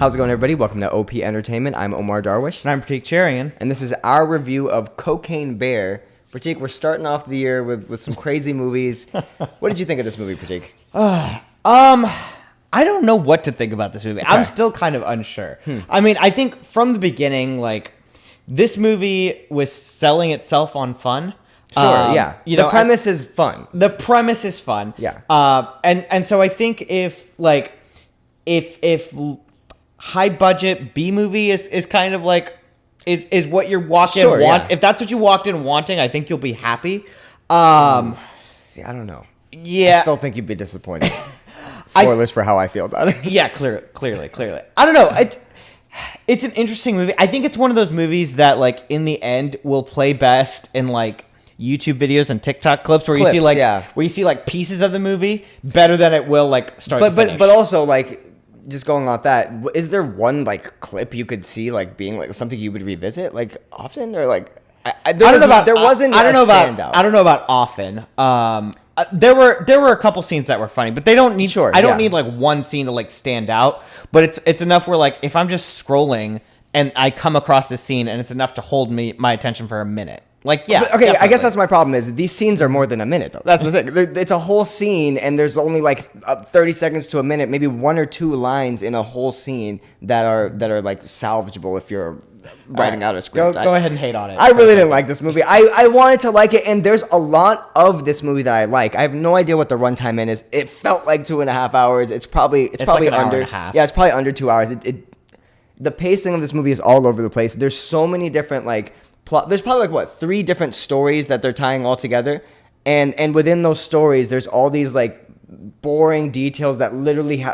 How's it going, everybody? Welcome to OP Entertainment. I'm Omar Darwish. And I'm Pratik Cherian. And this is our review of Cocaine Bear. Pratik, we're starting off the year with some crazy movies. What did you think of this movie, Pratik? I don't know what to think about this movie. Okay. I'm still kind of unsure. I mean, I think from the beginning, this movie was selling itself on fun. Sure, yeah. The premise is fun. The premise is fun. Yeah. And so I think if high budget B movie is kind of is what you're walking Sure, want. yeah. If that's what you walked in wanting, I think you'll be happy. See, I don't know. Yeah. I still think you'd be disappointed. Spoilers for how I feel about it. Yeah, clearly. I don't know. It's an interesting movie. I think it's one of those movies that, in the end, will play best in YouTube videos and TikTok clips where you see pieces of the movie better than it will start to finish. But also just going off that, is there one clip you could see being something you would revisit often or I don't know about often. There were a couple scenes that were funny, but they don't need. Sure, I don't need one scene to stand out. But it's enough where if I'm just scrolling and I come across this scene and it's enough to hold my attention for a minute. Okay, definitely. I guess that's my problem is these scenes are more than a minute though. That's the thing. It's a whole scene and there's only 30 seconds to a minute, maybe one or two lines in a whole scene that are salvageable if you're writing out a script. Go ahead and hate on it. I really didn't like this movie. I wanted to like it, and there's a lot of this movie that I like. I have no idea what the runtime in is. It felt like 2.5 hours. It's probably an under. hour and a half. Yeah, it's probably under 2 hours. The pacing of this movie is all over the place. There's so many different plot. There's probably 3 different stories that they're tying all together, and within those stories, there's all these boring details that literally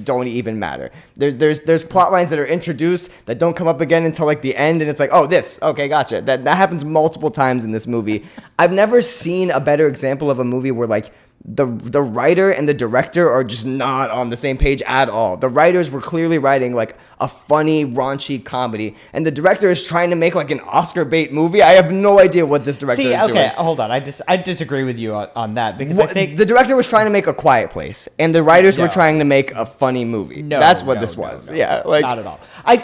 don't even matter. There's plot lines that are introduced that don't come up again until the end, and it's okay, gotcha. That happens multiple times in this movie. I've never seen a better example of a movie where the writer and the director are just not on the same page at all. The writers were clearly writing a funny, raunchy comedy, and the director is trying to make an Oscar bait movie. I have no idea what this director is doing. Okay, hold on. I disagree with you on that because I think the director was trying to make A Quiet Place, and the writers were trying to make a funny movie. That's what this was. Yeah, not at all.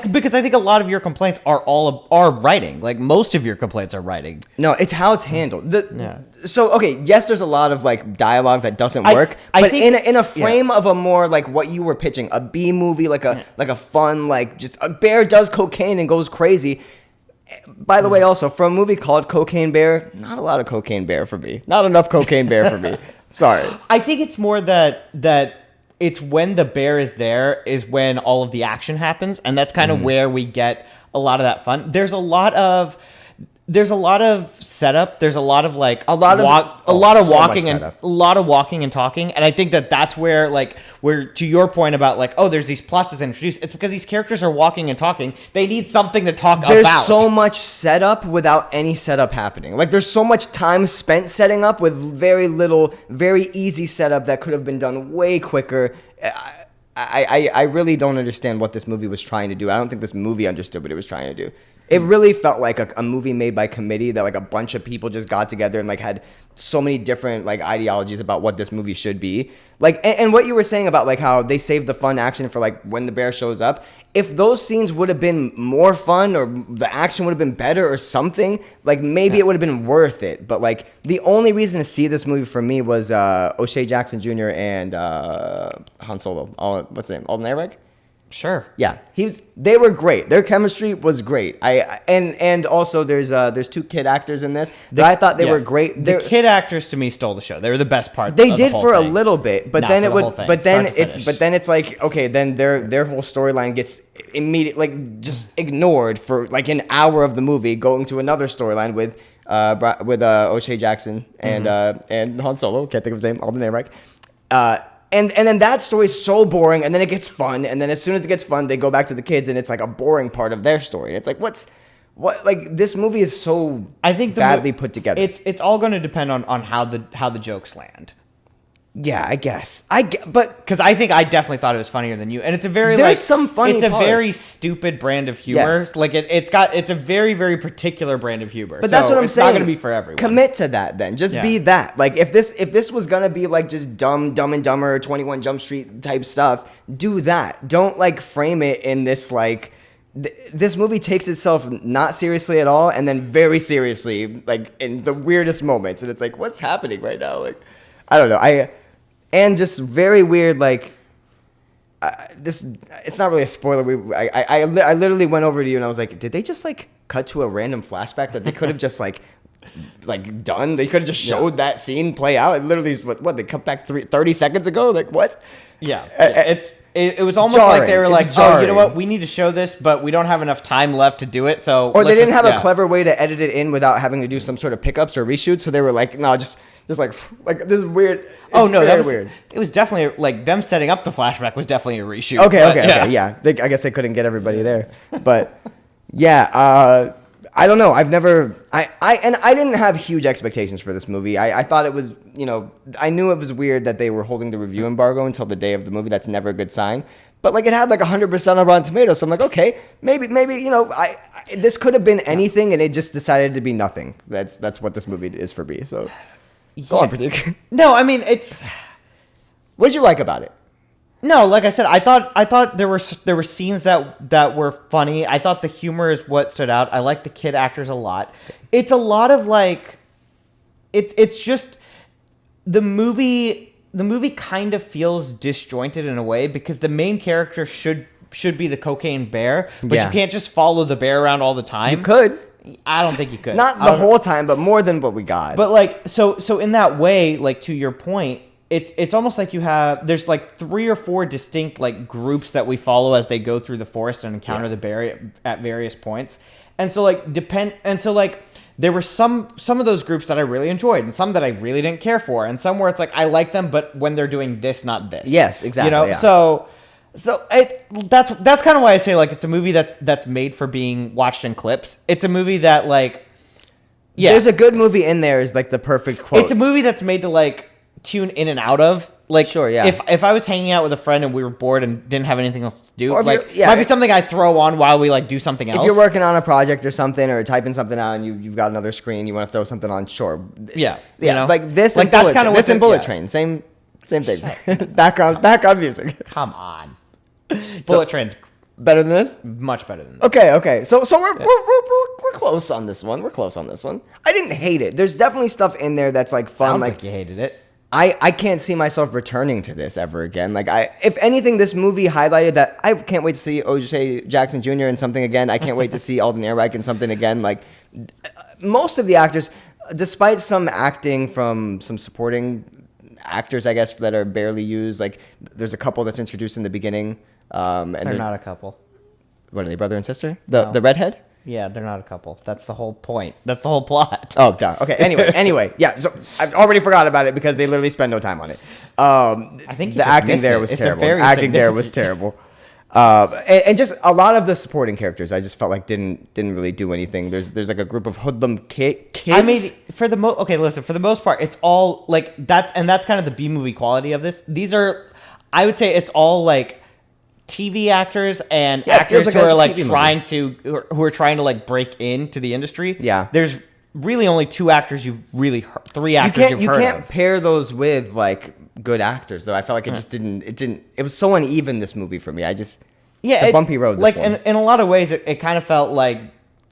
Because I think a lot of your complaints are writing. Most of your complaints are writing. No, it's how it's handled. So okay, yes, there's a lot of dialogue that doesn't work, but in a frame of a more what you were pitching, a B movie, a fun just a bear does cocaine and goes crazy. By the way, also for a movie called Cocaine Bear, not a lot of Cocaine Bear for me. Not enough Cocaine Bear for me. Sorry. I think it's more that it's when the bear is there is when all of the action happens, and that's kind of where we get a lot of that fun. There's a lot of setup. There's a lot of walking and talking, and I think that's where to your point about there's these plots that's introduced. It's because these characters are walking and talking. They need something to talk about. There's so much setup without any setup happening. There's so much time spent setting up with very little, very easy setup that could have been done way quicker. I really don't understand what this movie was trying to do. I don't think this movie understood what it was trying to do. It really felt like a movie made by committee that a bunch of people just got together and had so many different ideologies about what this movie should be. And what you were saying about how they saved the fun action for when the bear shows up. If those scenes would have been more fun or the action would have been better or something, maybe it would have been worth it. But the only reason to see this movie for me was O'Shea Jackson Jr. and Han Solo. What's his name? Alden Ehrenreich? Sure. Yeah, they were great. Their chemistry was great. And also there's 2 kid actors in this that I thought they were great. The kid actors to me stole the show. They were the best part. They did for a little bit, but then it's okay. Then their whole storyline gets immediately just ignored for an hour of the movie, going to another storyline with O'Shea Jackson and Han Solo. Can't think of his name. Alden Ehrenreich. And then that story is so boring, and then it gets fun, and then as soon as it gets fun, they go back to the kids, and it's a boring part of their story. It's this movie is so badly put together. It's all going to depend on how the jokes land. Yeah, I guess. But because I think I definitely thought it was funnier than you, and it's a very there's some funny. It's a parts. very stupid brand of humor. Yes. Like it's a very very particular brand of humor. But that's what I'm saying. It's not gonna be for everyone. Commit to that then. Just be that. Like if this was gonna be like just Dumb and Dumber, 21 Jump Street type stuff, do that. Don't like frame it in this like. This movie takes itself not seriously at all, and then very seriously, like in the weirdest moments, and it's like, what's happening right now? Like, I don't know. And just very weird, like, this, it's not really a spoiler. I literally went over to you and I was like, did they just, like, cut to a random flashback that they could have just, like done? They could have just showed that scene play out. It literally is what they cut back 30 seconds ago? Like, what? Yeah. It was almost jarring. Like they were like, oh, you know what? We need to show this, but we don't have enough time left to do it. So, or they didn't have a clever way to edit it in without having to do some sort of pickups or reshoots. So they were like, no, just like this is weird. It's that was weird. It was definitely like them setting up the flashback was definitely a reshoot. Okay, yeah. I guess they couldn't get everybody there, but yeah. I don't know. I've never. I didn't have huge expectations for this movie. I thought it was, I knew it was weird that they were holding the review embargo until the day of the movie. That's never a good sign. But like it had like 100% on Rotten Tomatoes. So I'm like, okay, maybe this could have been anything, and it just decided to be nothing. That's what this movie is for me. So go on, Pratik. No, I mean it's. What did you like about it? No, like I said, I thought there were scenes that were funny. I thought the humor is what stood out. I like the kid actors a lot. It's a lot of like, it's just the movie. The movie kind of feels disjointed in a way because the main character should be the cocaine bear, but you can't just follow the bear around all the time. You could. I don't think you could. Not the whole time, but more than what we got. But like, so in that way, like to your point. It's almost like there's like 3 or 4 distinct like groups that we follow as they go through the forest and encounter the bear at various points. And so like there were some of those groups that I really enjoyed and some that I really didn't care for and some where it's like I like them but when they're doing this not this. Yes, exactly. Yeah. So that's kind of why I say like it's a movie that's made for being watched in clips. It's a movie that like there's a good movie in there is like the perfect quote. It's a movie that's made to like tune in and out of. Like, sure, yeah. If I was hanging out with a friend and we were bored and didn't have anything else to do, like, it might be something I throw on while we like do something else. If you're working on a project or something, or typing something out, and you've got another screen, you want to throw something on. Sure, yeah. Like this, like that's kind of this and Bullet Train, same thing. background music. Come on, Bullet Train's better than this. Much better than this. Okay. So we're close on this one. I didn't hate it. There's definitely stuff in there that's like fun. Sounds like you hated it. I can't see myself returning to this ever again. Like if anything, this movie highlighted that I can't wait to see O.J. Jackson Jr. in something again. I can't wait to see Alden Ehrenreich in something again. Like most of the actors, despite some acting from some supporting actors, I guess that are barely used. Like there's a couple that's introduced in the beginning. And they're not a couple. What are they, brother and sister? The redhead? Yeah, they're not a couple. That's the whole point. That's the whole plot. Oh, duh. Okay. Anyway, yeah. So I've already forgot about it because they literally spend no time on it. I think the acting there was terrible. And just a lot of the supporting characters, I just felt like didn't really do anything. There's like a group of hoodlum kids. I mean, for the most part, it's all like that, and that's kind of the B movie quality of this. These are, I would say, it's all like TV actors and actors who are like trying to like break into the industry. Yeah, there's really only 2 actors you've really heard, 3 actors you've heard of. You can't pair those with like good actors though. I felt like it just didn't. It was so uneven, this movie, for me. It's a bumpy road. Like in a lot of ways, it kind of felt like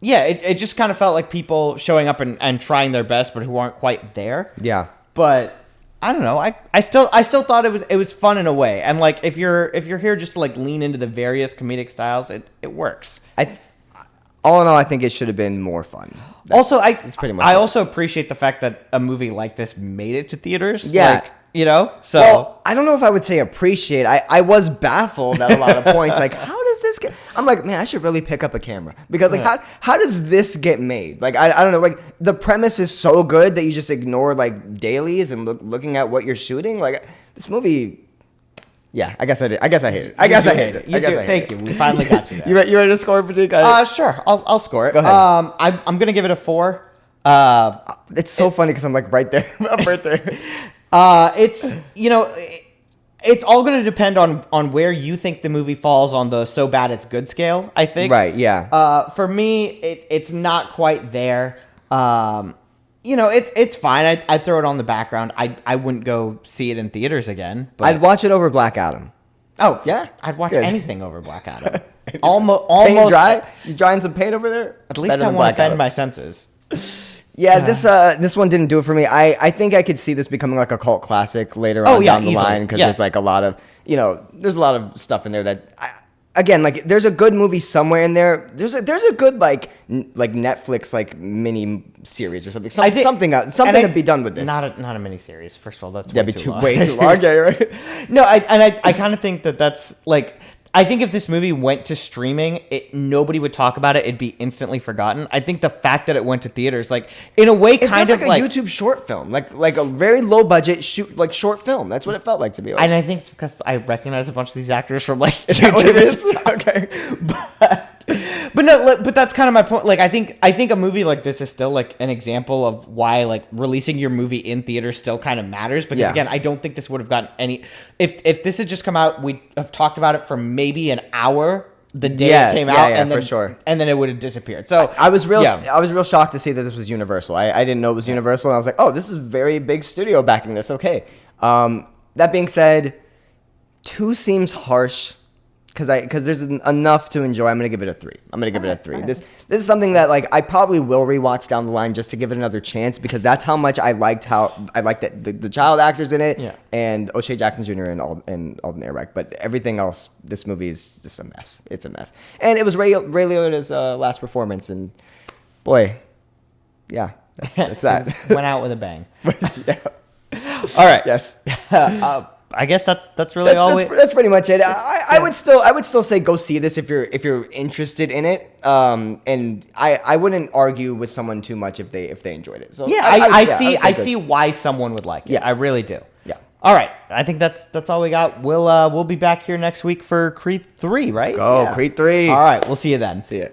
it just kind of felt like people showing up and trying their best, but who aren't quite there. Yeah, but. I don't know. I still thought it was fun in a way, and like if you're here just to like lean into the various comedic styles, it works. All in all, I think it should have been more fun. It's pretty much. I also appreciate the fact that a movie like this made it to theaters. Yeah. So well, I don't know if I would say appreciate. I was baffled at a lot of points. Like, how does this get? I'm like, man, I should really pick up a camera because like, how does this get made? Like, I don't know. Like, the premise is so good that you just ignore like dailies and looking at what you're shooting. Like, this movie. Yeah, I guess I did. I guess I hate it. I hate it. Thank you. We finally got you there. You ready to score, Pratik? Sure. I'll score it. Go ahead. I'm gonna give it a 4. It's so funny because I'm like right there. I'm right there. It's it's all going to depend on where you think the movie falls on the so bad it's good scale, I think. Right, yeah. For me, it's not quite there. It's fine. I'd throw it on the background. I wouldn't go see it in theaters again. But I'd watch it over Black Adam. Oh, yeah? I'd watch Good. anything over Black Adam. Almost. Paint dry? You drying some paint over there? At least I won't offend my senses. Yeah, this one didn't do it for me. I think I could see this becoming like a cult classic later on down the line because there's like a lot of there's a lot of stuff in there that again, like there's a good movie somewhere in there. There's a good like Netflix like mini series or something. Something to be done with this. Not a mini series. First of all, that's that'd be way too long. Yeah, right. No, I kind of think that's like. I think if this movie went to streaming, nobody would talk about it. It'd be instantly forgotten. I think the fact that it went to theaters, like in a way, kind of like a YouTube short film, like a very low budget short film. That's what it felt like to me. And I think it's because I recognize a bunch of these actors from like. Is that what it is? Okay, but that's kind of my point. Like I think a movie like this is still like an example of why like releasing your movie in theaters still kind of matters. Because again, I don't think this would have gotten any. If this had just come out, we'd have talked about it for maybe an hour the day it came out, and then for sure, and then it would have disappeared. So I was real shocked to see that this was Universal. I didn't know it was Universal, and I was like, oh, this is a very big studio backing this. Okay. That being said, 2 seems harsh. Because there's enough to enjoy. I'm gonna give it a 3. This is something that like I probably will rewatch down the line just to give it another chance because that's how much I liked the child actors in it and O'Shea Jackson Jr. and Alden Ehrenreich. But everything else, this movie is just a mess. It's a mess. And it was Ray Liotta's last performance, and boy, yeah, that's that. Went out with a bang. All right. Yes. I guess that's really all. That's pretty much it. I would still say go see this if you're interested in it. And I wouldn't argue with someone too much if they enjoyed it. So yeah, I see why someone would like it. Yeah, I really do. Yeah. All right, I think that's all we got. We'll be back here next week for Creed 3, right? Let's go Creed 3. All right, we'll see you then. See ya.